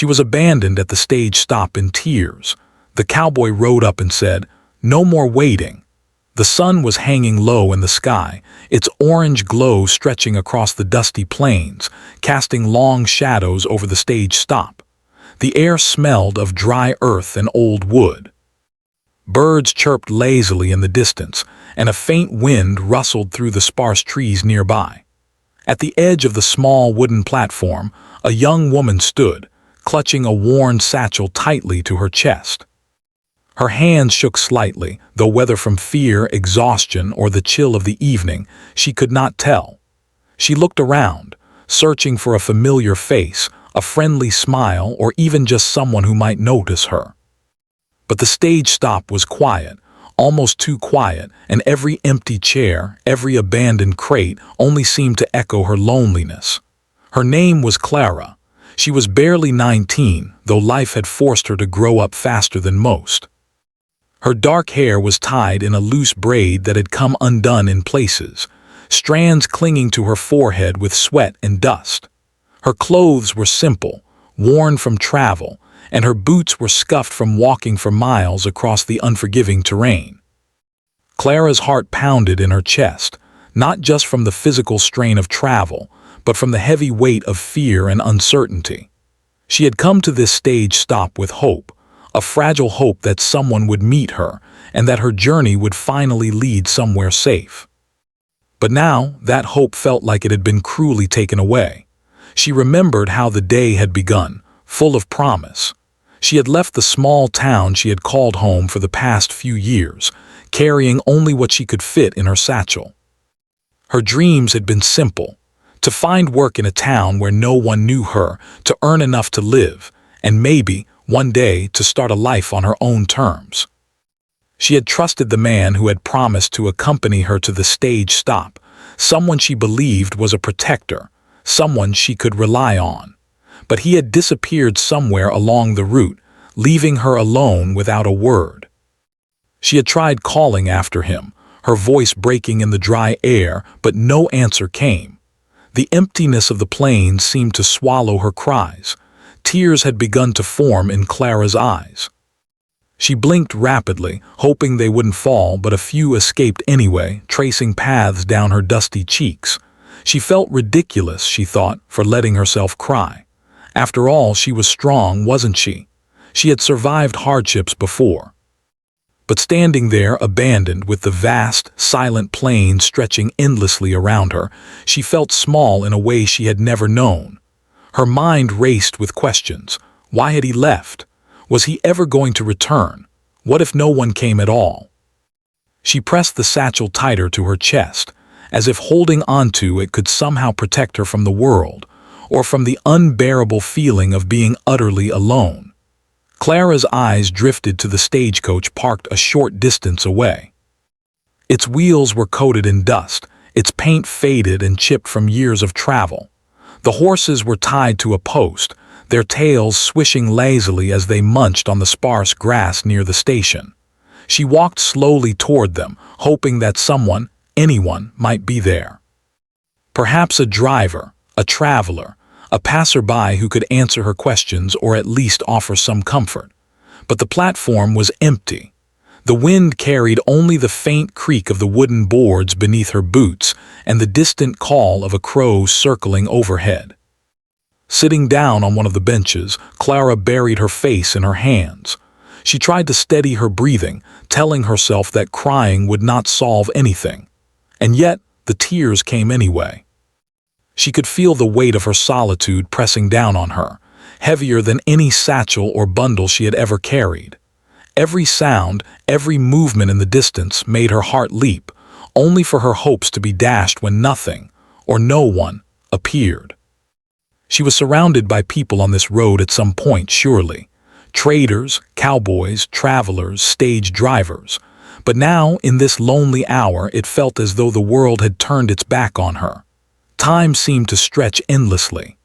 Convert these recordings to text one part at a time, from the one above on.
She was abandoned at the stage stop in tears. The cowboy rode up and said, "No more waiting." The sun was hanging low in the sky, its orange glow stretching across the dusty plains, casting long shadows over the stage stop. The air smelled of dry earth and old wood. Birds chirped lazily in the distance, and a faint wind rustled through the sparse trees nearby. At the edge of the small wooden platform, a young woman stood, clutching a worn satchel tightly to her chest. Her hands shook slightly, though whether from fear, exhaustion, or the chill of the evening, she could not tell. She looked around, searching for a familiar face, a friendly smile, or even just someone who might notice her. But the stage stop was quiet, almost too quiet, and every empty chair, every abandoned crate only seemed to echo her loneliness. Her name was Clara. She was barely 19, though life had forced her to grow up faster than most. Her dark hair was tied in a loose braid that had come undone in places, strands clinging to her forehead with sweat and dust. Her clothes were simple, worn from travel, and her boots were scuffed from walking for miles across the unforgiving terrain. Clara's heart pounded in her chest, not just from the physical strain of travel, but from the heavy weight of fear and uncertainty. She had come to this stage stop with hope, a fragile hope that someone would meet her and that her journey would finally lead somewhere safe. But now that hope felt like it had been cruelly taken away. She remembered how the day had begun, full of promise. She had left the small town she had called home for the past few years, carrying only what she could fit in her satchel. Her dreams had been simple: to find work in a town where no one knew her, to earn enough to live, and maybe, one day, to start a life on her own terms. She had trusted the man who had promised to accompany her to the stage stop, someone she believed was a protector, someone she could rely on. But he had disappeared somewhere along the route, leaving her alone without a word. She had tried calling after him, her voice breaking in the dry air, but no answer came. The emptiness of the plains seemed to swallow her cries. Tears had begun to form in Clara's eyes. She blinked rapidly, hoping they wouldn't fall, but a few escaped anyway, tracing paths down her dusty cheeks. She felt ridiculous, she thought, for letting herself cry. After all, she was strong, wasn't she? She had survived hardships before. But standing there, abandoned, with the vast, silent plains stretching endlessly around her, she felt small in a way she had never known. Her mind raced with questions. Why had he left? Was he ever going to return? What if no one came at all? She pressed the satchel tighter to her chest, as if holding onto it could somehow protect her from the world, or from the unbearable feeling of being utterly alone. Clara's eyes drifted to the stagecoach parked a short distance away. Its wheels were coated in dust, its paint faded and chipped from years of travel. The horses were tied to a post, their tails swishing lazily as they munched on the sparse grass near the station. She walked slowly toward them, hoping that someone, anyone, might be there. Perhaps a driver, a traveler, a passerby who could answer her questions or at least offer some comfort. But the platform was empty. The wind carried only the faint creak of the wooden boards beneath her boots and the distant call of a crow circling overhead. Sitting down on one of the benches, Clara buried her face in her hands. She tried to steady her breathing, telling herself that crying would not solve anything. And yet, the tears came anyway. She could feel the weight of her solitude pressing down on her, heavier than any satchel or bundle she had ever carried. Every sound, every movement in the distance made her heart leap, only for her hopes to be dashed when nothing, or no one, appeared. She was surrounded by people on this road at some point, surely. Traders, cowboys, travelers, stage drivers. But now, in this lonely hour, it felt as though the world had turned its back on her. Time seemed to stretch endlessly.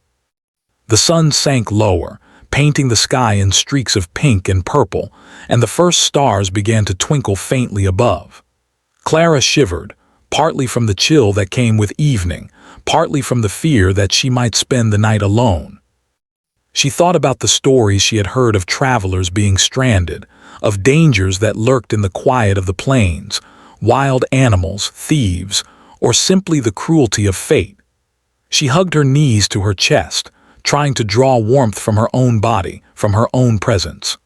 The sun sank lower, painting the sky in streaks of pink and purple, and the first stars began to twinkle faintly above. Clara shivered, partly from the chill that came with evening, partly from the fear that she might spend the night alone. She thought about the stories she had heard of travelers being stranded, of dangers that lurked in the quiet of the plains, wild animals, thieves, or simply the cruelty of fate. She hugged her knees to her chest, trying to draw warmth from her own body, from her own presence.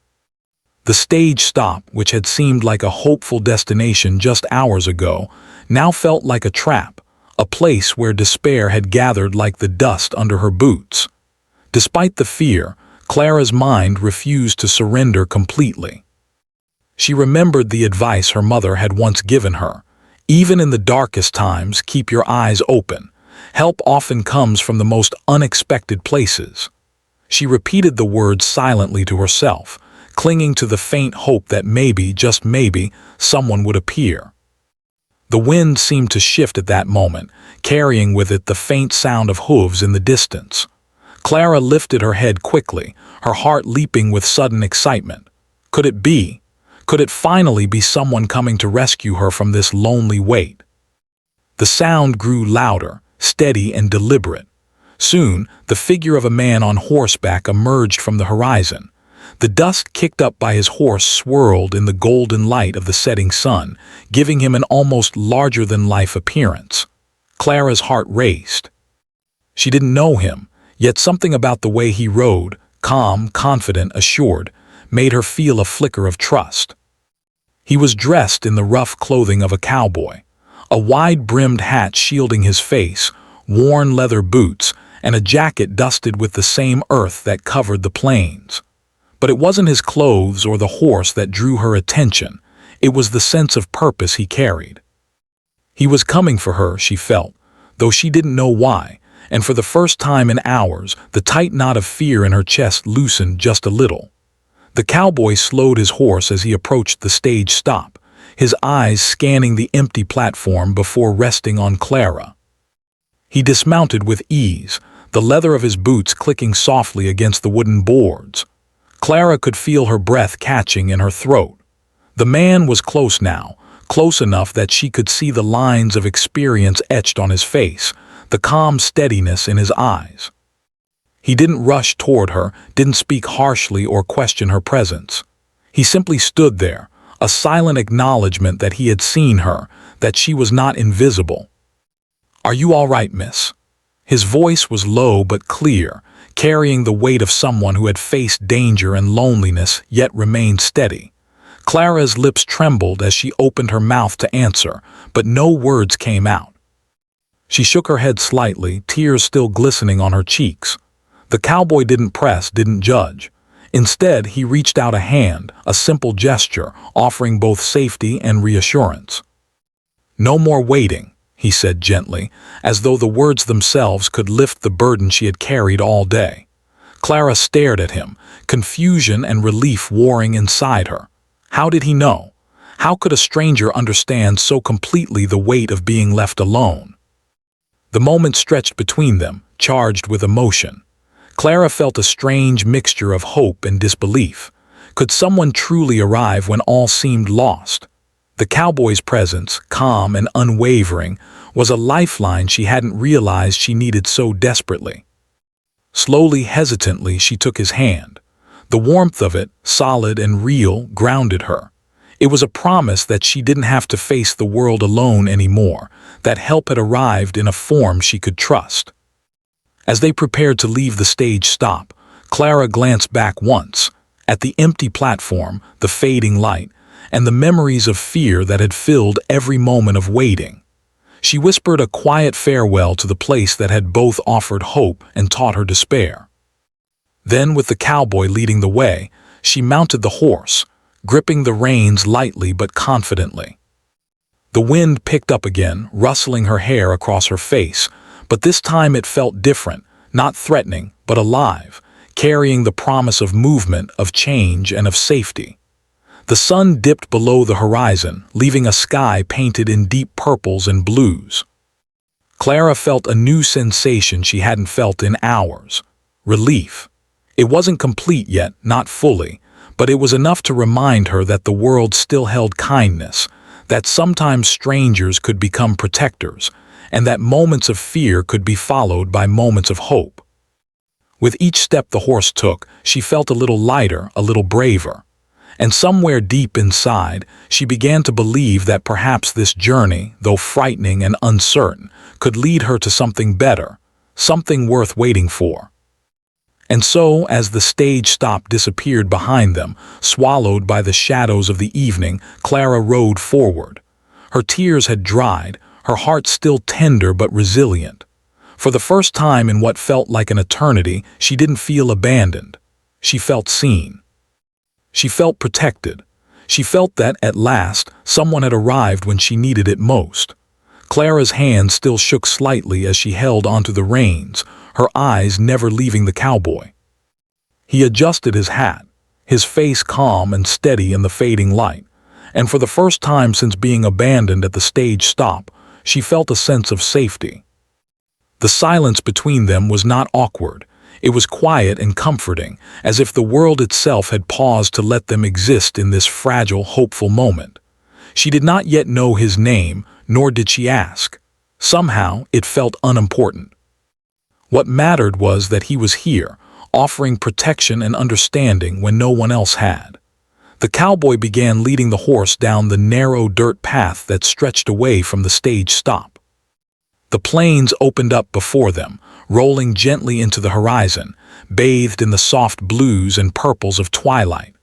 The stage stop, which had seemed like a hopeful destination just hours ago, now felt like a trap, a place where despair had gathered like the dust under her boots. Despite the fear, Clara's mind refused to surrender completely. She remembered the advice her mother had once given her. Even in the darkest times, keep your eyes open. Help often comes from the most unexpected places. She repeated the words silently to herself, clinging to the faint hope that maybe, just maybe, someone would appear. The wind seemed to shift at that moment, carrying with it the faint sound of hooves in the distance. Clara lifted her head quickly, her heart leaping with sudden excitement. Could it be? Could it finally be someone coming to rescue her from this lonely wait? The sound grew louder, steady and deliberate. Soon, the figure of a man on horseback emerged from the horizon. The dust kicked up by his horse swirled in the golden light of the setting sun, giving him an almost larger-than-life appearance. Clara's heart raced. She didn't know him, yet something about the way he rode, calm, confident, assured, made her feel a flicker of trust. He was dressed in the rough clothing of a cowboy, a wide-brimmed hat shielding his face, worn leather boots, and a jacket dusted with the same earth that covered the plains. But it wasn't his clothes or the horse that drew her attention. It was the sense of purpose he carried. He was coming for her, she felt, though she didn't know why, and for the first time in hours, the tight knot of fear in her chest loosened just a little. The cowboy slowed his horse as he approached the stage stop, his eyes scanning the empty platform before resting on Clara. He dismounted with ease, the leather of his boots clicking softly against the wooden boards. Clara could feel her breath catching in her throat. The man was close now, close enough that she could see the lines of experience etched on his face, the calm steadiness in his eyes. He didn't rush toward her, didn't speak harshly or question her presence. He simply stood there, a silent acknowledgement that he had seen her, that she was not invisible. "Are you all right, miss?" His voice was low but clear, carrying the weight of someone who had faced danger and loneliness yet remained steady. Clara's lips trembled as she opened her mouth to answer, but no words came out. She shook her head slightly, tears still glistening on her cheeks. The cowboy didn't press, didn't judge. Instead, he reached out a hand, a simple gesture, offering both safety and reassurance. "No more waiting," he said gently, as though the words themselves could lift the burden she had carried all day. Clara stared at him, confusion and relief warring inside her. How did he know? How could a stranger understand so completely the weight of being left alone? The moment stretched between them, charged with emotion. Clara felt a strange mixture of hope and disbelief. Could someone truly arrive when all seemed lost? The cowboy's presence, calm and unwavering, was a lifeline she hadn't realized she needed so desperately. Slowly, hesitantly, she took his hand. The warmth of it, solid and real, grounded her. It was a promise that she didn't have to face the world alone anymore, that help had arrived in a form she could trust. As they prepared to leave the stage stop, Clara glanced back once, at the empty platform, the fading light, and the memories of fear that had filled every moment of waiting. She whispered a quiet farewell to the place that had both offered hope and taught her despair. Then, with the cowboy leading the way, she mounted the horse, gripping the reins lightly but confidently. The wind picked up again, rustling her hair across her face, but this time it felt different, not threatening, but alive, carrying the promise of movement, of change, and of safety. The sun dipped below the horizon, leaving a sky painted in deep purples and blues. Clara felt a new sensation she hadn't felt in hours: relief. It wasn't complete yet, not fully, but it was enough to remind her that the world still held kindness, that sometimes strangers could become protectors, and that moments of fear could be followed by moments of hope. With each step the horse took, she felt a little lighter, a little braver. And somewhere deep inside, she began to believe that perhaps this journey, though frightening and uncertain, could lead her to something better, something worth waiting for. And so, as the stage stop disappeared behind them, swallowed by the shadows of the evening, Clara rode forward. Her tears had dried, her heart still tender but resilient. For the first time in what felt like an eternity, she didn't feel abandoned. She felt seen. She felt protected. She felt that, at last, someone had arrived when she needed it most. Clara's hand still shook slightly as she held onto the reins, her eyes never leaving the cowboy. He adjusted his hat, his face calm and steady in the fading light, and for the first time since being abandoned at the stage stop, she felt a sense of safety. The silence between them was not awkward. It was quiet and comforting, as if the world itself had paused to let them exist in this fragile, hopeful moment. She did not yet know his name, nor did she ask. Somehow, it felt unimportant. What mattered was that he was here, offering protection and understanding when no one else had. The cowboy began leading the horse down the narrow dirt path that stretched away from the stage stop. The plains opened up before them, rolling gently into the horizon, bathed in the soft blues and purples of twilight.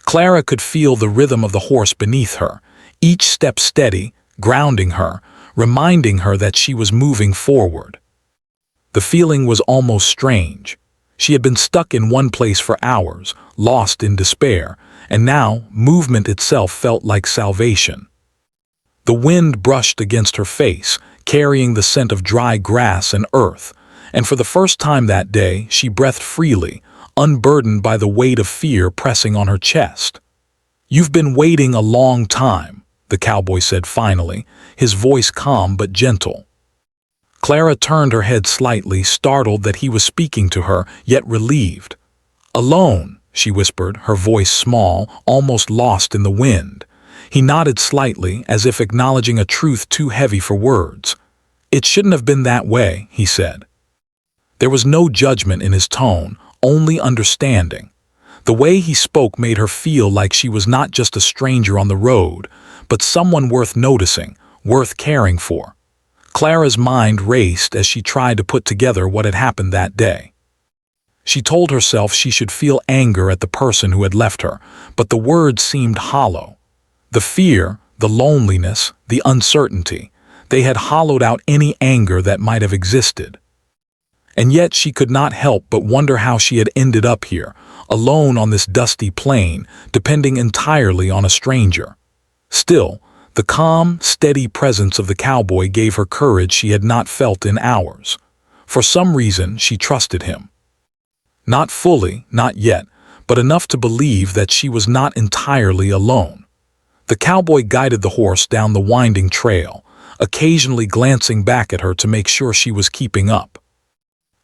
Clara could feel the rhythm of the horse beneath her, each step steady, grounding her, reminding her that she was moving forward. The feeling was almost strange. She had been stuck in one place for hours, lost in despair, and now movement itself felt like salvation. The wind brushed against her face, carrying the scent of dry grass and earth, and for the first time that day she breathed freely, unburdened by the weight of fear pressing on her chest. "You've been waiting a long time," the cowboy said finally, his voice calm but gentle. Clara turned her head slightly, startled that he was speaking to her, yet relieved. "Alone," she whispered, her voice small, almost lost in the wind. He nodded slightly, as if acknowledging a truth too heavy for words. "It shouldn't have been that way," he said. There was no judgment in his tone, only understanding. The way he spoke made her feel like she was not just a stranger on the road, but someone worth noticing, worth caring for. Clara's mind raced as she tried to put together what had happened that day. She told herself she should feel anger at the person who had left her, but the words seemed hollow. The fear, the loneliness, the uncertainty, they had hollowed out any anger that might have existed. And yet she could not help but wonder how she had ended up here, alone on this dusty plain, depending entirely on a stranger. Still, the calm, steady presence of the cowboy gave her courage she had not felt in hours. For some reason, she trusted him. Not fully, not yet, but enough to believe that she was not entirely alone. The cowboy guided the horse down the winding trail, occasionally glancing back at her to make sure she was keeping up.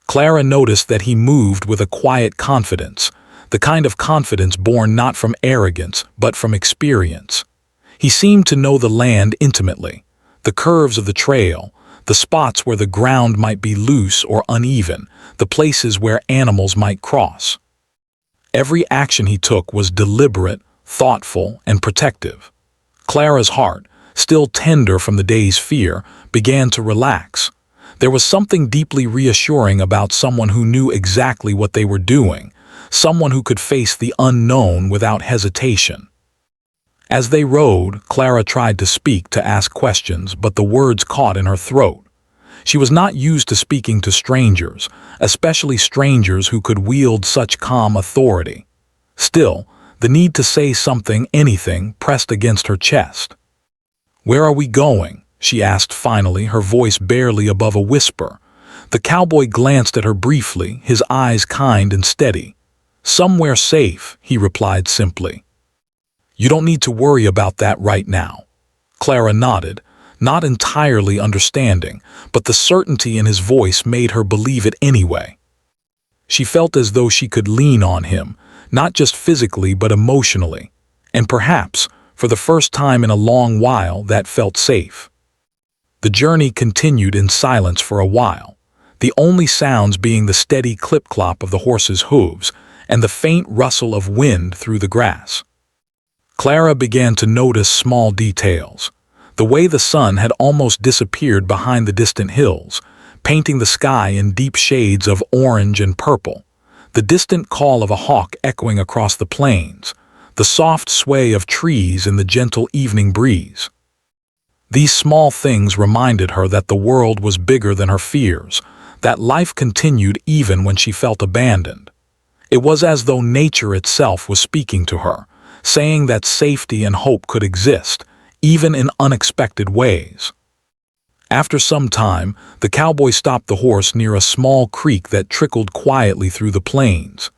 Clara noticed that he moved with a quiet confidence, the kind of confidence born not from arrogance but from experience. He seemed to know the land intimately, the curves of the trail, the spots where the ground might be loose or uneven, the places where animals might cross. Every action he took was deliberate, thoughtful, and protective. Clara's heart, still tender from the day's fear, began to relax. There was something deeply reassuring about someone who knew exactly what they were doing, someone who could face the unknown without hesitation. As they rode, Clara tried to speak, to ask questions, but the words caught in her throat. She was not used to speaking to strangers, especially strangers who could wield such calm authority. Still, the need to say something, anything, pressed against her chest. "Where are we going?" she asked finally, her voice barely above a whisper. The cowboy glanced at her briefly, his eyes kind and steady. "Somewhere safe," he replied simply. "You don't need to worry about that right now." Clara nodded, not entirely understanding, but the certainty in his voice made her believe it anyway. She felt as though she could lean on him, not just physically but emotionally, and perhaps, for the first time in a long while, that felt safe. The journey continued in silence for a while. the only sounds being the steady clip-clop of the horse's hooves and the faint rustle of wind through the grass. Clara began to notice small details. The way the sun had almost disappeared behind the distant hills, painting the sky in deep shades of orange and purple, the distant call of a hawk echoing across the plains, the soft sway of trees in the gentle evening breeze. These small things reminded her that the world was bigger than her fears, that life continued even when she felt abandoned. It was as though nature itself was speaking to her, saying that safety and hope could exist, even in unexpected ways. After some time, the cowboy stopped the horse near a small creek that trickled quietly through the plains.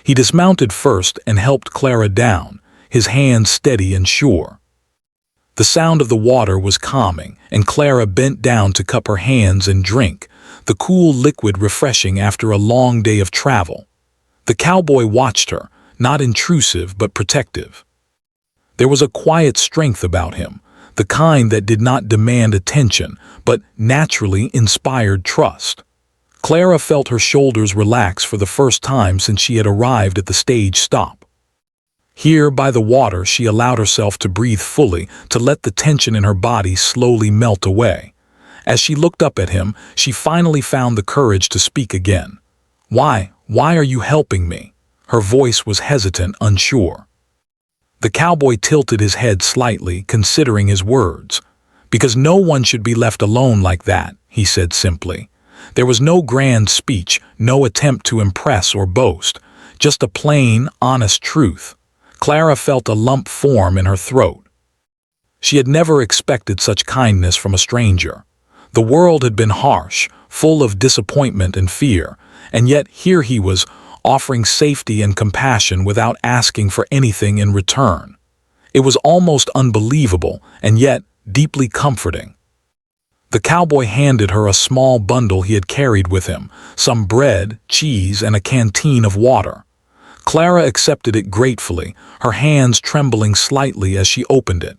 He dismounted first and helped Clara down, his hands steady and sure. The sound of the water was calming, and Clara bent down to cup her hands and drink, the cool liquid refreshing after a long day of travel. The cowboy watched her, not intrusive but protective. There was a quiet strength about him, the kind that did not demand attention, but naturally inspired trust. Clara felt her shoulders relax for the first time since she had arrived at the stage stop. Here, by the water, she allowed herself to breathe fully, to let the tension in her body slowly melt away. As she looked up at him, she finally found the courage to speak again. Why are you helping me?" Her voice was hesitant, unsure. The cowboy tilted his head slightly, considering his words. "Because no one should be left alone like that," he said simply. There was no grand speech, no attempt to impress or boast, just a plain, honest truth. Clara felt a lump form in her throat. She had never expected such kindness from a stranger. The world had been harsh, full of disappointment and fear, and yet here he was, offering safety and compassion without asking for anything in return. It was almost unbelievable, and yet deeply comforting. The cowboy handed her a small bundle he had carried with him, some bread, cheese, and a canteen of water. Clara accepted it gratefully, her hands trembling slightly as she opened it.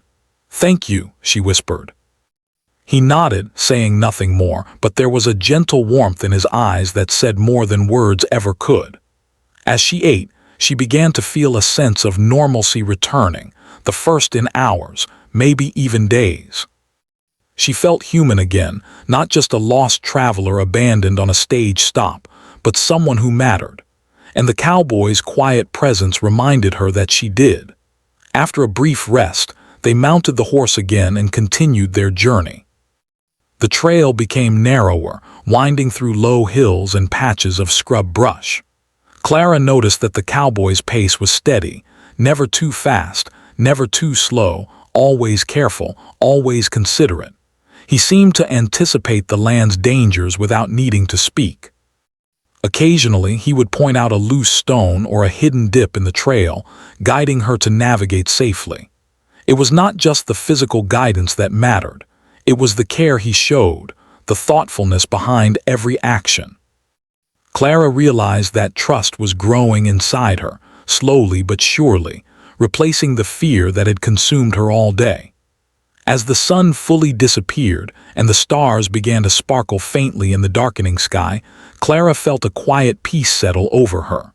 "Thank you," she whispered. He nodded, saying nothing more, but there was a gentle warmth in his eyes that said more than words ever could. As she ate, she began to feel a sense of normalcy returning, the first in hours, maybe even days. She felt human again, not just a lost traveler abandoned on a stage stop, but someone who mattered. And the cowboy's quiet presence reminded her that she did. After a brief rest, they mounted the horse again and continued their journey. The trail became narrower, winding through low hills and patches of scrub brush. Clara noticed that the cowboy's pace was steady, never too fast, never too slow, always careful, always considerate. He seemed to anticipate the land's dangers without needing to speak. Occasionally, he would point out a loose stone or a hidden dip in the trail, guiding her to navigate safely. It was not just the physical guidance that mattered. It was the care he showed, the thoughtfulness behind every action. Clara realized that trust was growing inside her, slowly but surely, replacing the fear that had consumed her all day. As the sun fully disappeared and the stars began to sparkle faintly in the darkening sky, Clara felt a quiet peace settle over her.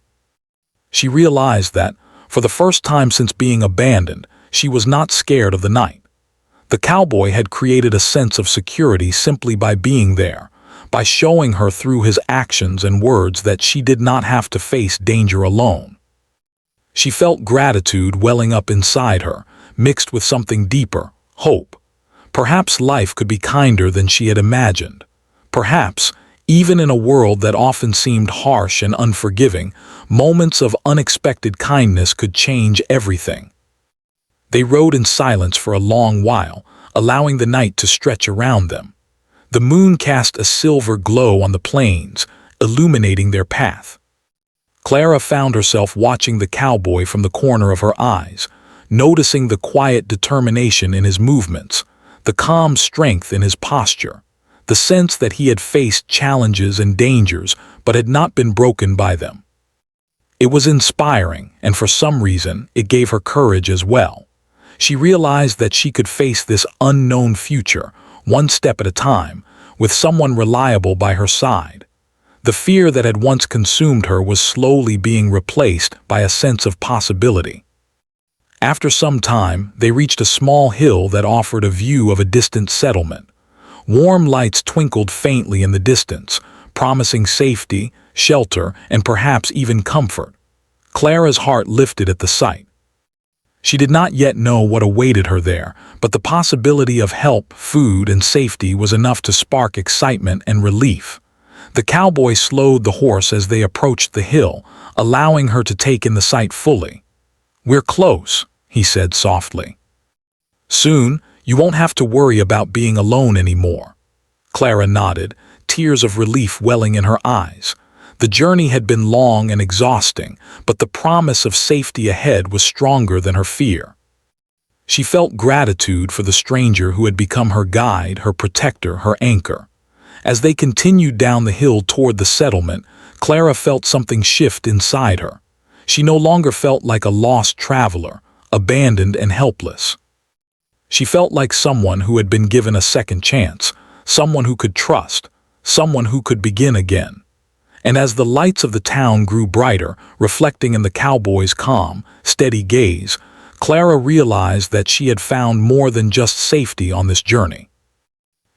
She realized that, for the first time since being abandoned, she was not scared of the night. The cowboy had created a sense of security simply by being there, by showing her through his actions and words that she did not have to face danger alone. She felt gratitude welling up inside her, mixed with something deeper, hope. Perhaps life could be kinder than she had imagined. Perhaps, even in a world that often seemed harsh and unforgiving, moments of unexpected kindness could change everything. They rode in silence for a long while, allowing the night to stretch around them. The moon cast a silver glow on the plains, illuminating their path. Clara found herself watching the cowboy from the corner of her eyes, noticing the quiet determination in his movements, the calm strength in his posture, the sense that he had faced challenges and dangers but had not been broken by them. It was inspiring, and for some reason, it gave her courage as well. She realized that she could face this unknown future, one step at a time, with someone reliable by her side. The fear that had once consumed her was slowly being replaced by a sense of possibility. After some time, they reached a small hill that offered a view of a distant settlement. Warm lights twinkled faintly in the distance, promising safety, shelter, and perhaps even comfort. Clara's heart lifted at the sight. She did not yet know what awaited her there, but the possibility of help, food, and safety was enough to spark excitement and relief. The cowboy slowed the horse as they approached the hill, allowing her to take in the sight fully. "We're close," he said softly. "Soon, you won't have to worry about being alone anymore." Clara nodded, tears of relief welling in her eyes. The journey had been long and exhausting, but the promise of safety ahead was stronger than her fear. She felt gratitude for the stranger who had become her guide, her protector, her anchor. As they continued down the hill toward the settlement, Clara felt something shift inside her. She no longer felt like a lost traveler, abandoned and helpless. She felt like someone who had been given a second chance, someone who could trust, someone who could begin again. And as the lights of the town grew brighter, reflecting in the cowboy's calm, steady gaze, Clara realized that she had found more than just safety on this journey.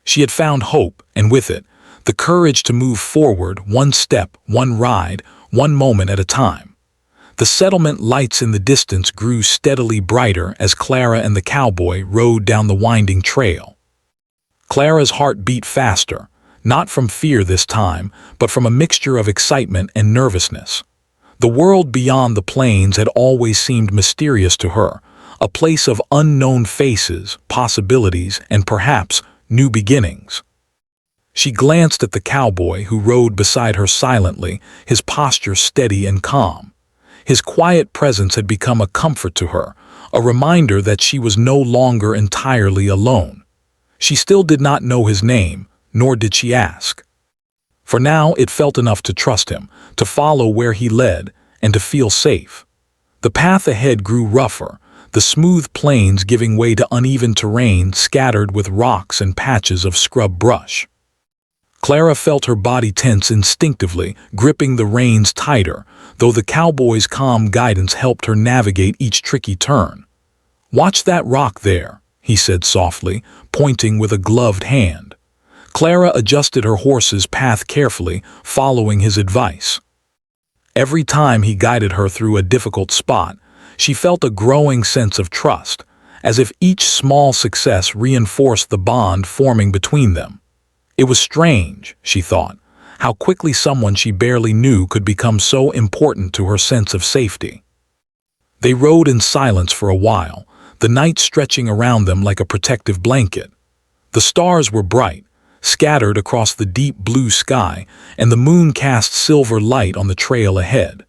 She had found hope, and with it, the courage to move forward, one step, one ride, one moment at a time. The settlement lights in the distance grew steadily brighter as Clara and the cowboy rode down the winding trail. Clara's heart beat faster, not from fear this time, but from a mixture of excitement and nervousness. The world beyond the plains had always seemed mysterious to her, a place of unknown faces, possibilities, and perhaps new beginnings. She glanced at the cowboy who rode beside her silently, his posture steady and calm. His quiet presence had become a comfort to her, a reminder that she was no longer entirely alone. She still did not know his name, nor did she ask. For now it felt enough to trust him, to follow where he led, and to feel safe. The path ahead grew rougher, the smooth plains giving way to uneven terrain scattered with rocks and patches of scrub brush. Clara felt her body tense instinctively, gripping the reins tighter, though the cowboy's calm guidance helped her navigate each tricky turn. "Watch that rock there," he said softly, pointing with a gloved hand. Clara adjusted her horse's path carefully, following his advice. Every time he guided her through a difficult spot, she felt a growing sense of trust, as if each small success reinforced the bond forming between them. It was strange, she thought, how quickly someone she barely knew could become so important to her sense of safety. They rode in silence for a while, the night stretching around them like a protective blanket. The stars were bright, scattered across the deep blue sky, and the moon cast silver light on the trail ahead.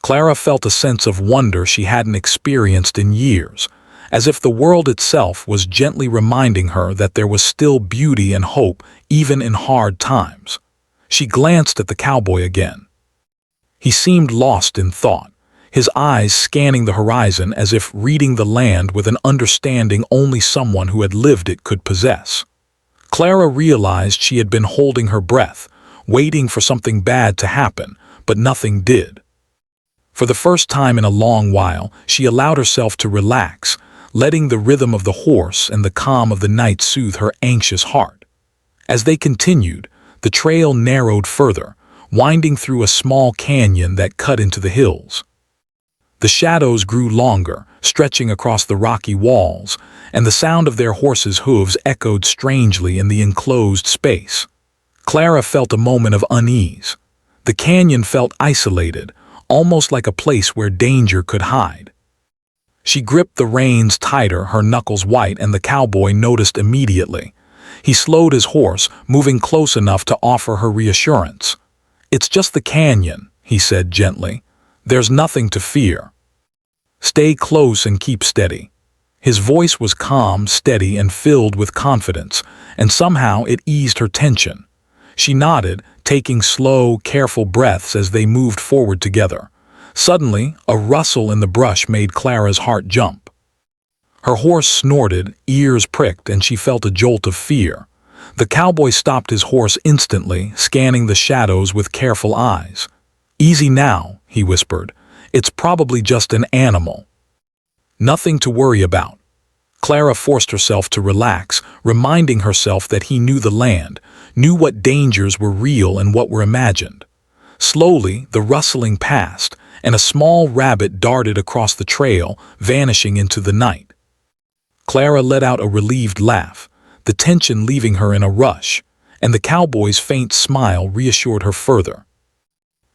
Clara felt a sense of wonder she hadn't experienced in years, as if the world itself was gently reminding her that there was still beauty and hope even in hard times. She glanced at the cowboy again. He seemed lost in thought, his eyes scanning the horizon as if reading the land with an understanding only someone who had lived it could possess. Clara realized she had been holding her breath, waiting for something bad to happen, but nothing did. For the first time in a long while, she allowed herself to relax, letting the rhythm of the horse and the calm of the night soothe her anxious heart. As they continued, the trail narrowed further, winding through a small canyon that cut into the hills. The shadows grew longer, stretching across the rocky walls, and the sound of their horses' hooves echoed strangely in the enclosed space. Clara felt a moment of unease. The canyon felt isolated, almost like a place where danger could hide. She gripped the reins tighter, her knuckles white, and the cowboy noticed immediately. He slowed his horse, moving close enough to offer her reassurance. "It's just the canyon," he said gently. "There's nothing to fear. Stay close and keep steady." His voice was calm, steady, and filled with confidence, and somehow it eased her tension. She nodded, taking slow, careful breaths as they moved forward together. Suddenly, a rustle in the brush made Clara's heart jump. Her horse snorted, ears pricked, and she felt a jolt of fear. The cowboy stopped his horse instantly, scanning the shadows with careful eyes. "Easy now," he whispered. "It's probably just an animal. Nothing to worry about." Clara forced herself to relax, reminding herself that he knew the land, knew what dangers were real and what were imagined. Slowly, the rustling passed, and a small rabbit darted across the trail, vanishing into the night. Clara let out a relieved laugh, the tension leaving her in a rush, and the cowboy's faint smile reassured her further.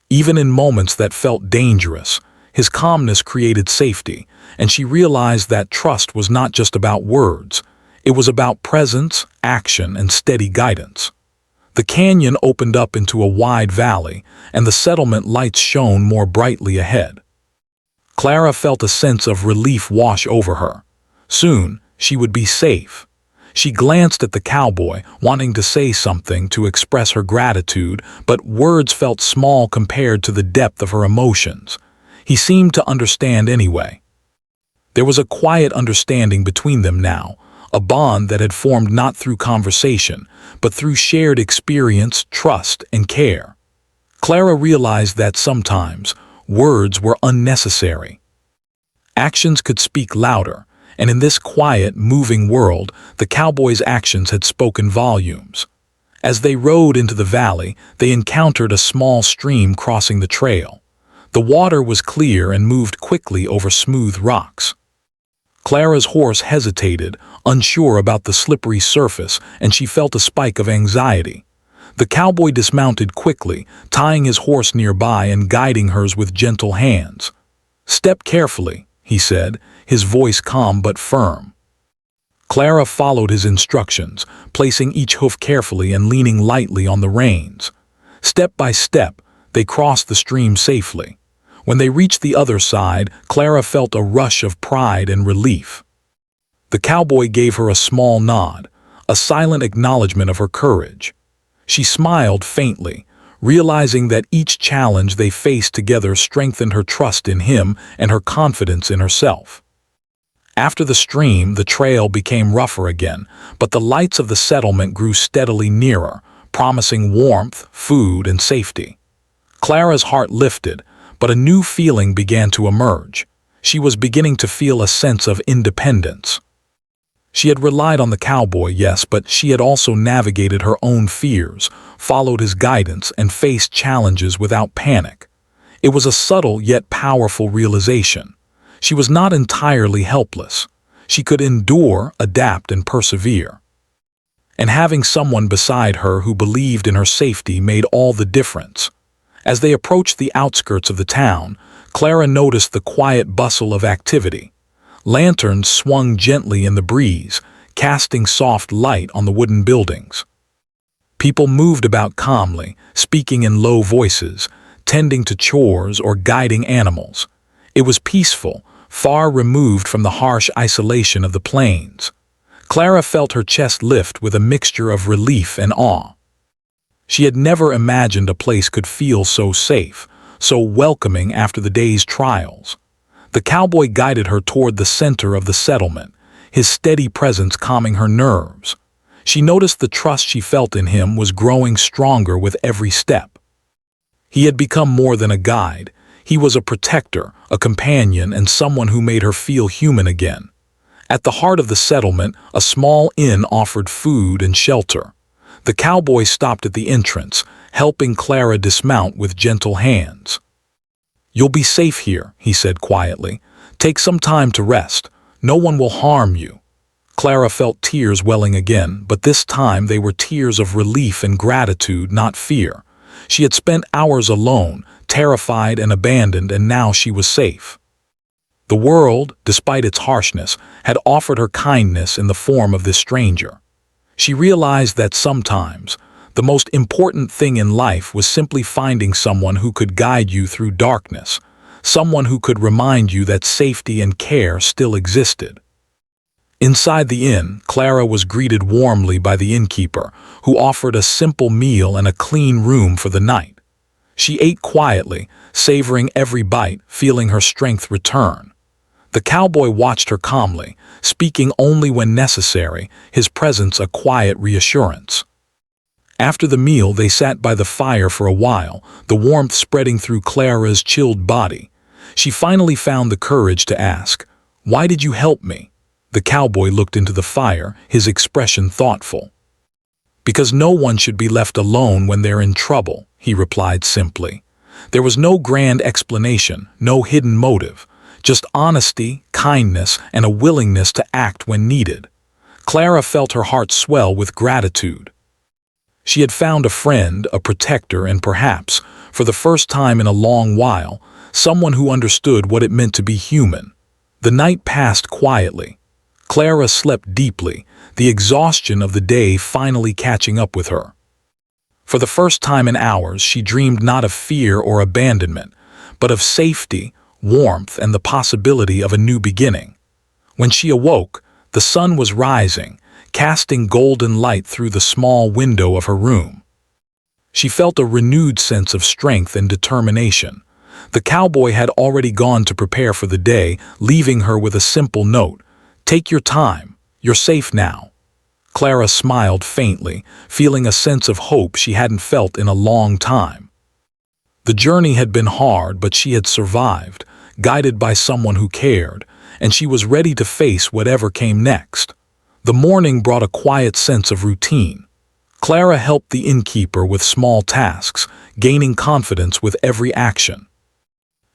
Even in moments that felt dangerous, his calmness created safety, and she realized that trust was not just about words. It was about presence, action, and steady guidance. The canyon opened up into a wide valley, and the settlement lights shone more brightly ahead. Clara felt a sense of relief wash over her. Soon, she would be safe. She glanced at the cowboy, wanting to say something to express her gratitude, but words felt small compared to the depth of her emotions. He seemed to understand anyway. There was a quiet understanding between them now, a bond that had formed not through conversation, but through shared experience, trust, and care. Clara realized that sometimes words were unnecessary. Actions could speak louder, and in this quiet, moving world, the cowboys' actions had spoken volumes. As they rode into the valley, they encountered a small stream crossing the trail. The water was clear and moved quickly over smooth rocks. Clara's horse hesitated, unsure about the slippery surface, and she felt a spike of anxiety. The cowboy dismounted quickly, tying his horse nearby and guiding hers with gentle hands. "Step carefully," he said, his voice calm but firm. Clara followed his instructions, placing each hoof carefully and leaning lightly on the reins. Step by step, they crossed the stream safely. When they reached the other side, Clara felt a rush of pride and relief. The cowboy gave her a small nod, a silent acknowledgement of her courage. She smiled faintly, realizing that each challenge they faced together strengthened her trust in him and her confidence in herself. After the stream, the trail became rougher again, but the lights of the settlement grew steadily nearer, promising warmth, food, and safety. Clara's heart lifted, but a new feeling began to emerge. She was beginning to feel a sense of independence. She had relied on the cowboy, yes, but she had also navigated her own fears, followed his guidance, and faced challenges without panic. It was a subtle yet powerful realization. She was not entirely helpless. She could endure, adapt, and persevere. And having someone beside her who believed in her safety made all the difference. As they approached the outskirts of the town, Clara noticed the quiet bustle of activity. Lanterns swung gently in the breeze, casting soft light on the wooden buildings. People moved about calmly, speaking in low voices, tending to chores or guiding animals. It was peaceful, far removed from the harsh isolation of the plains. Clara felt her chest lift with a mixture of relief and awe. She had never imagined a place could feel so safe, so welcoming after the day's trials. The cowboy guided her toward the center of the settlement, his steady presence calming her nerves. She noticed the trust she felt in him was growing stronger with every step. He had become more than a guide. He was a protector, a companion, and someone who made her feel human again. At the heart of the settlement, a small inn offered food and shelter. The cowboy stopped at the entrance, helping Clara dismount with gentle hands. "You'll be safe here," he said quietly. "Take some time to rest. No one will harm you." Clara felt tears welling again, but this time they were tears of relief and gratitude, not fear. She had spent hours alone, terrified and abandoned, and now she was safe. The world, despite its harshness, had offered her kindness in the form of this stranger. She realized that sometimes, the most important thing in life was simply finding someone who could guide you through darkness, someone who could remind you that safety and care still existed. Inside the inn, Clara was greeted warmly by the innkeeper, who offered a simple meal and a clean room for the night. She ate quietly, savoring every bite, feeling her strength return. The cowboy watched her calmly, speaking only when necessary, his presence a quiet reassurance. After the meal, they sat by the fire for a while, the warmth spreading through Clara's chilled body. She finally found the courage to ask, "Why did you help me?" The cowboy looked into the fire, his expression thoughtful. "Because no one should be left alone when they're in trouble," he replied simply. There was no grand explanation, no hidden motive, just honesty, kindness, and a willingness to act when needed. Clara felt her heart swell with gratitude. She had found a friend, a protector, and perhaps, for the first time in a long while, someone who understood what it meant to be human. The night passed quietly. Clara slept deeply, the exhaustion of the day finally catching up with her. For the first time in hours, she dreamed not of fear or abandonment, but of safety, warmth, and the possibility of a new beginning. When she awoke, the sun was rising, casting golden light through the small window of her room. She felt a renewed sense of strength and determination. The cowboy had already gone to prepare for the day, leaving her with a simple note: "Take your time, you're safe now." Clara smiled faintly, feeling a sense of hope she hadn't felt in a long time. The journey had been hard, but she had survived, guided by someone who cared, and she was ready to face whatever came next. The morning brought a quiet sense of routine. Clara helped the innkeeper with small tasks, gaining confidence with every action.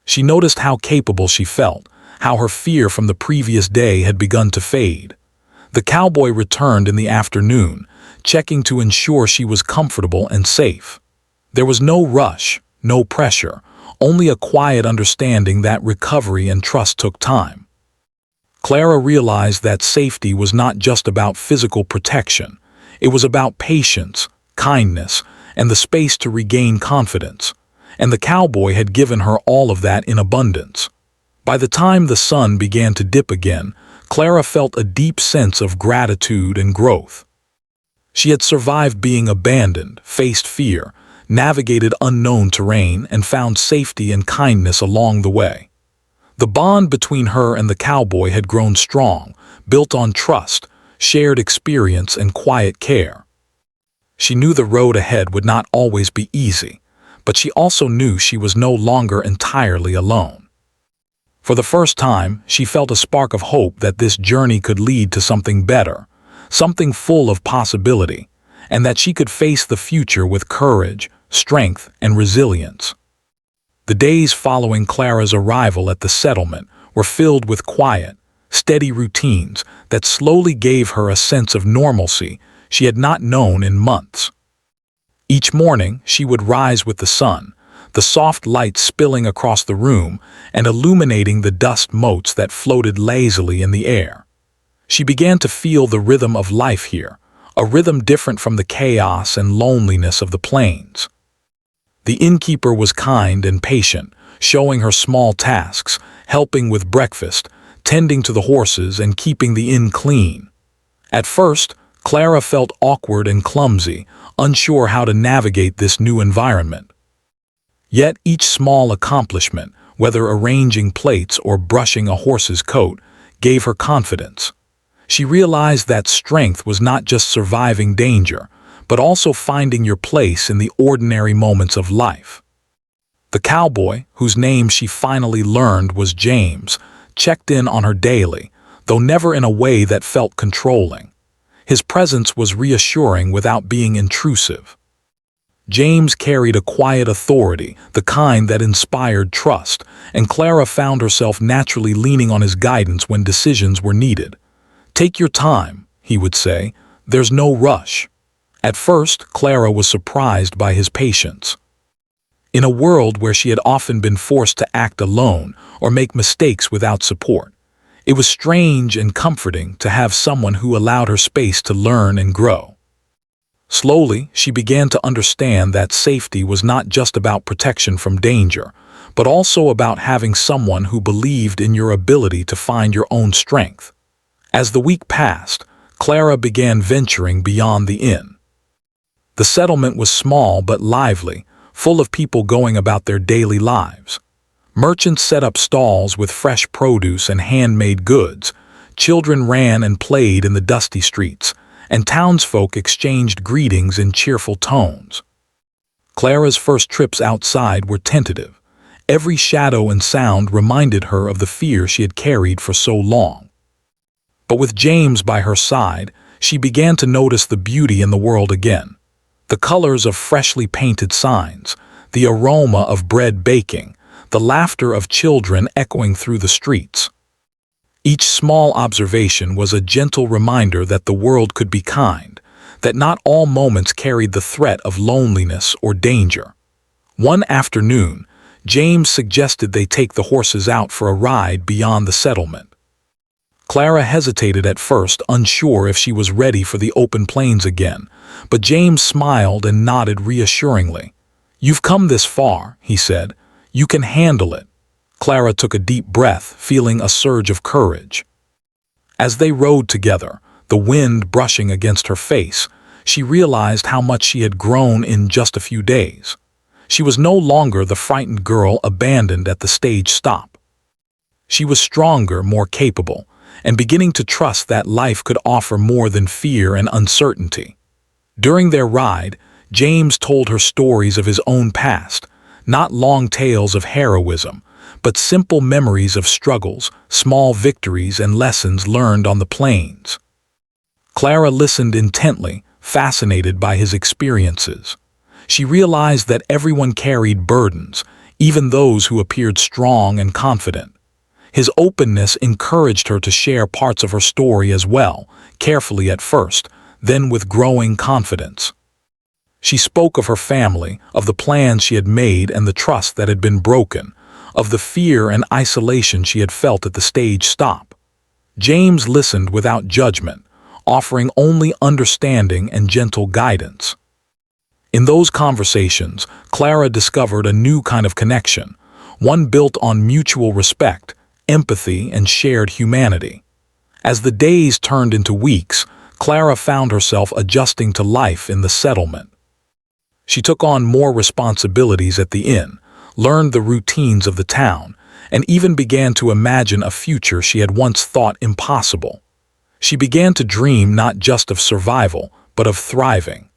She noticed how capable she felt, how her fear from the previous day had begun to fade. The cowboy returned in the afternoon, checking to ensure she was comfortable and safe. There was no rush, no pressure, only a quiet understanding that recovery and trust took time. Clara realized that safety was not just about physical protection. It was about patience, kindness, and the space to regain confidence. And the cowboy had given her all of that in abundance. By the time the sun began to dip again, Clara felt a deep sense of gratitude and growth. She had survived being abandoned, faced fear, navigated unknown terrain, and found safety and kindness along the way. The bond between her and the cowboy had grown strong, built on trust, shared experience, and quiet care. She knew the road ahead would not always be easy, but she also knew she was no longer entirely alone. For the first time, she felt a spark of hope that this journey could lead to something better, something full of possibility, and that she could face the future with courage, strength, and resilience. The days following Clara's arrival at the settlement were filled with quiet, steady routines that slowly gave her a sense of normalcy she had not known in months. Each morning, she would rise with the sun, the soft light spilling across the room and illuminating the dust motes that floated lazily in the air. She began to feel the rhythm of life here, a rhythm different from the chaos and loneliness of the plains. The innkeeper was kind and patient, showing her small tasks, helping with breakfast, tending to the horses, and keeping the inn clean. At first, Clara felt awkward and clumsy, unsure how to navigate this new environment. Yet each small accomplishment, whether arranging plates or brushing a horse's coat, gave her confidence. She realized that strength was not just surviving danger, but also finding your place in the ordinary moments of life. The cowboy, whose name she finally learned was James, checked in on her daily, though never in a way that felt controlling. His presence was reassuring without being intrusive. James carried a quiet authority, the kind that inspired trust, and Clara found herself naturally leaning on his guidance when decisions were needed. "Take your time," he would say. "There's no rush." At first, Clara was surprised by his patience. In a world where she had often been forced to act alone or make mistakes without support, it was strange and comforting to have someone who allowed her space to learn and grow. Slowly, she began to understand that safety was not just about protection from danger, but also about having someone who believed in your ability to find your own strength. As the week passed, Clara began venturing beyond the inn. The settlement was small but lively, full of people going about their daily lives. Merchants set up stalls with fresh produce and handmade goods. Children ran and played in the dusty streets, and townsfolk exchanged greetings in cheerful tones. Clara's first trips outside were tentative. Every shadow and sound reminded her of the fear she had carried for so long. But with James by her side, she began to notice the beauty in the world again. The colors of freshly painted signs, the aroma of bread baking, the laughter of children echoing through the streets. Each small observation was a gentle reminder that the world could be kind, that not all moments carried the threat of loneliness or danger. One afternoon, James suggested they take the horses out for a ride beyond the settlement. Clara hesitated at first, unsure if she was ready for the open plains again, but James smiled and nodded reassuringly. "You've come this far," he said. "You can handle it." Clara took a deep breath, feeling a surge of courage. As they rode together, the wind brushing against her face, she realized how much she had grown in just a few days. She was no longer the frightened girl abandoned at the stage stop. She was stronger, more capable, and beginning to trust that life could offer more than fear and uncertainty. During their ride, James told her stories of his own past, not long tales of heroism, but simple memories of struggles, small victories, and lessons learned on the plains. Clara listened intently, fascinated by his experiences. She realized that everyone carried burdens, even those who appeared strong and confident. His openness encouraged her to share parts of her story as well, carefully at first, then with growing confidence. She spoke of her family, of the plans she had made and the trust that had been broken, of the fear and isolation she had felt at the stage stop. James listened without judgment, offering only understanding and gentle guidance. In those conversations, Clara discovered a new kind of connection, one built on mutual respect, empathy, and shared humanity. As the days turned into weeks, Clara found herself adjusting to life in the settlement. She took on more responsibilities at the inn, learned the routines of the town, and even began to imagine a future she had once thought impossible. She began to dream not just of survival, but of thriving.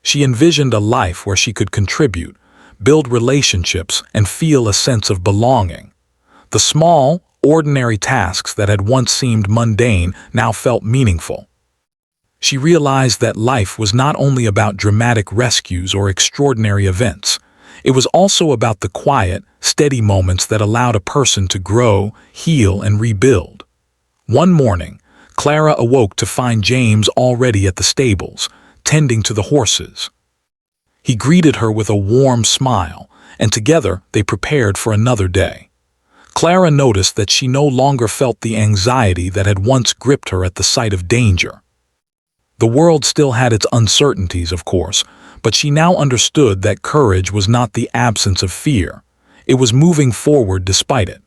She envisioned a life where she could contribute, build relationships, and feel a sense of belonging. The small, ordinary tasks that had once seemed mundane now felt meaningful. She realized that life was not only about dramatic rescues or extraordinary events. It was also about the quiet, steady moments that allowed a person to grow, heal, and rebuild. One morning, Clara awoke to find James already at the stables, tending to the horses. He greeted her with a warm smile, and together they prepared for another day. Clara noticed that she no longer felt the anxiety that had once gripped her at the sight of danger. The world still had its uncertainties, of course, but she now understood that courage was not the absence of fear. It was moving forward despite it.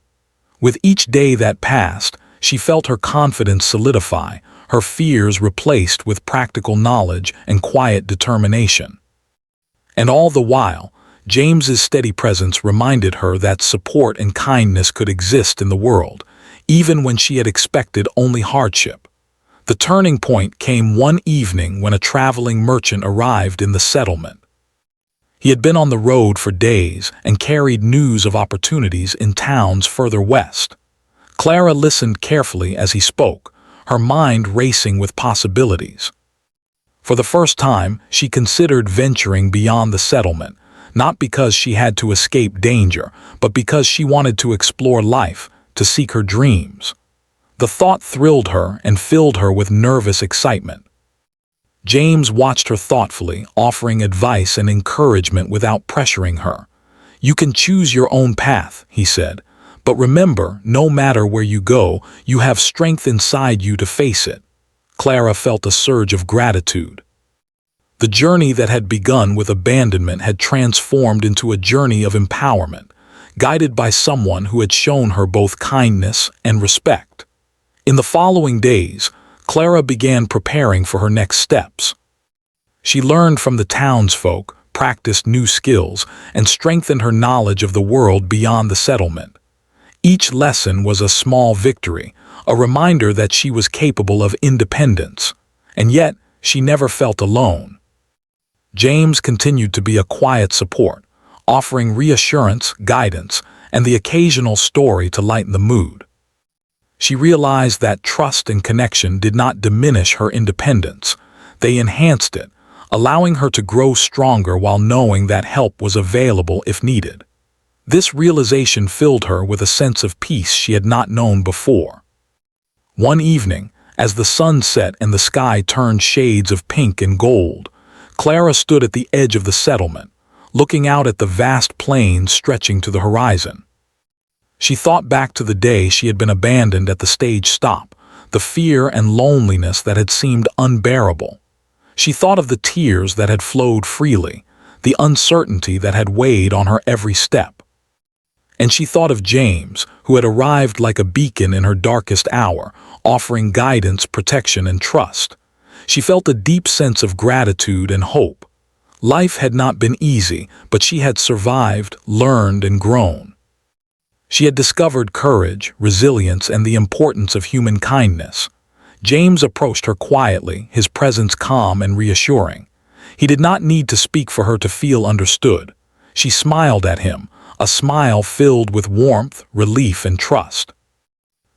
With each day that passed, she felt her confidence solidify, her fears replaced with practical knowledge and quiet determination. And all the while, James's steady presence reminded her that support and kindness could exist in the world, even when she had expected only hardship. The turning point came one evening when a traveling merchant arrived in the settlement. He had been on the road for days and carried news of opportunities in towns further west. Clara listened carefully as he spoke, her mind racing with possibilities. For the first time, she considered venturing beyond the settlement, not because she had to escape danger, but because she wanted to explore life, to seek her dreams. The thought thrilled her and filled her with nervous excitement. James watched her thoughtfully, offering advice and encouragement without pressuring her. "You can choose your own path," he said, "but remember, no matter where you go, you have strength inside you to face it." Clara felt a surge of gratitude. The journey that had begun with abandonment had transformed into a journey of empowerment, guided by someone who had shown her both kindness and respect. In the following days, Clara began preparing for her next steps. She learned from the townsfolk, practiced new skills, and strengthened her knowledge of the world beyond the settlement. Each lesson was a small victory, a reminder that she was capable of independence. And yet, she never felt alone. James continued to be a quiet support, offering reassurance, guidance, and the occasional story to lighten the mood. She realized that trust and connection did not diminish her independence. They enhanced it, allowing her to grow stronger while knowing that help was available if needed. This realization filled her with a sense of peace she had not known before. One evening, as the sun set and the sky turned shades of pink and gold, Clara stood at the edge of the settlement, looking out at the vast plains stretching to the horizon. She thought back to the day she had been abandoned at the stage stop, the fear and loneliness that had seemed unbearable. She thought of the tears that had flowed freely, the uncertainty that had weighed on her every step. And she thought of James, who had arrived like a beacon in her darkest hour, offering guidance, protection, and trust. She felt a deep sense of gratitude and hope. Life had not been easy, but she had survived, learned, and grown. She had discovered courage, resilience, and the importance of human kindness. James approached her quietly, his presence calm and reassuring. He did not need to speak for her to feel understood. She smiled at him, a smile filled with warmth, relief, and trust.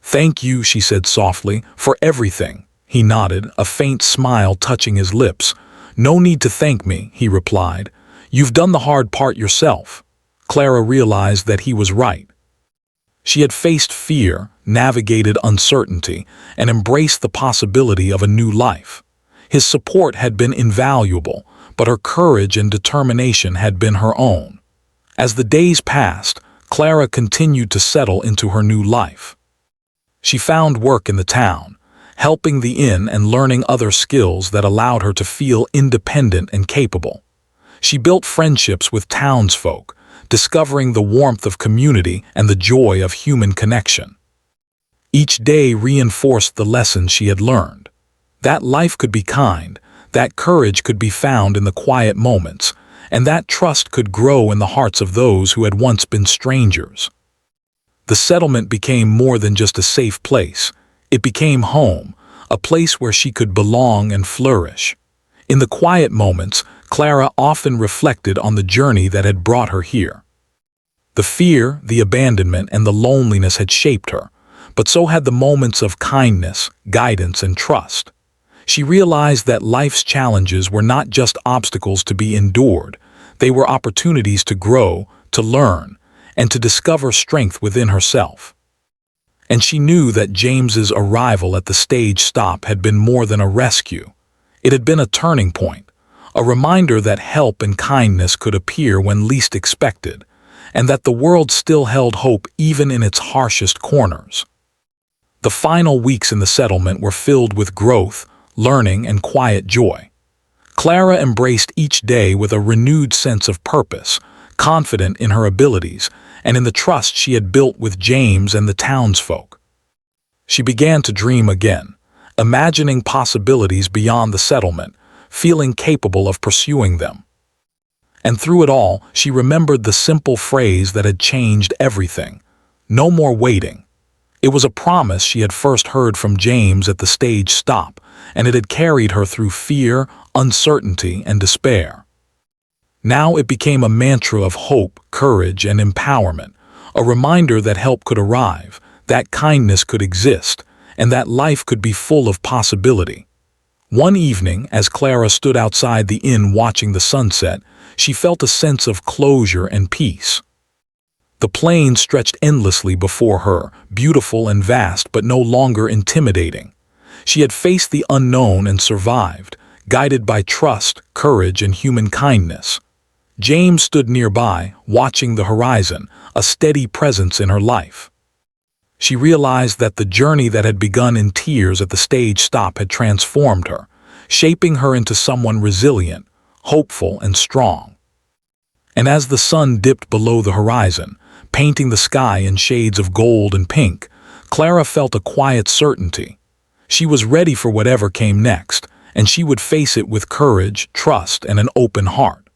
"Thank you," she said softly, "for everything." He nodded, a faint smile touching his lips. "No need to thank me," he replied. "You've done the hard part yourself." Clara realized that he was right. She had faced fear, navigated uncertainty, and embraced the possibility of a new life. His support had been invaluable, but her courage and determination had been her own. As the days passed, Clara continued to settle into her new life. She found work in the town, helping the inn and learning other skills that allowed her to feel independent and capable. She built friendships with townsfolk, discovering the warmth of community and the joy of human connection. Each day reinforced the lessons she had learned. That life could be kind, that courage could be found in the quiet moments, and that trust could grow in the hearts of those who had once been strangers. The settlement became more than just a safe place. It became home, a place where she could belong and flourish. In the quiet moments, Clara often reflected on the journey that had brought her here. The fear, the abandonment, and the loneliness had shaped her, but so had the moments of kindness, guidance, and trust. She realized that life's challenges were not just obstacles to be endured. They were opportunities to grow, to learn, and to discover strength within herself. And she knew that James's arrival at the stage stop had been more than a rescue. It had been a turning point, a reminder that help and kindness could appear when least expected, and that the world still held hope even in its harshest corners. The final weeks in the settlement were filled with growth, learning, and quiet joy. Clara embraced each day with a renewed sense of purpose, confident in her abilities and in the trust she had built with James and the townsfolk. She began to dream again, imagining possibilities beyond the settlement, feeling capable of pursuing them. And through it all, she remembered the simple phrase that had changed everything: "No more waiting." It was a promise she had first heard from James at the stage stop, and it had carried her through fear, uncertainty, and despair. Now it became a mantra of hope, courage, and empowerment, a reminder that help could arrive, that kindness could exist, and that life could be full of possibility. One evening, as Clara stood outside the inn watching the sunset, she felt a sense of closure and peace. The plain stretched endlessly before her, beautiful and vast but no longer intimidating. She had faced the unknown and survived, guided by trust, courage, and human kindness. James stood nearby, watching the horizon, a steady presence in her life. She realized that the journey that had begun in tears at the stage stop had transformed her, shaping her into someone resilient, hopeful, and strong. And as the sun dipped below the horizon, painting the sky in shades of gold and pink, Clara felt a quiet certainty. She was ready for whatever came next, and she would face it with courage, trust, and an open heart.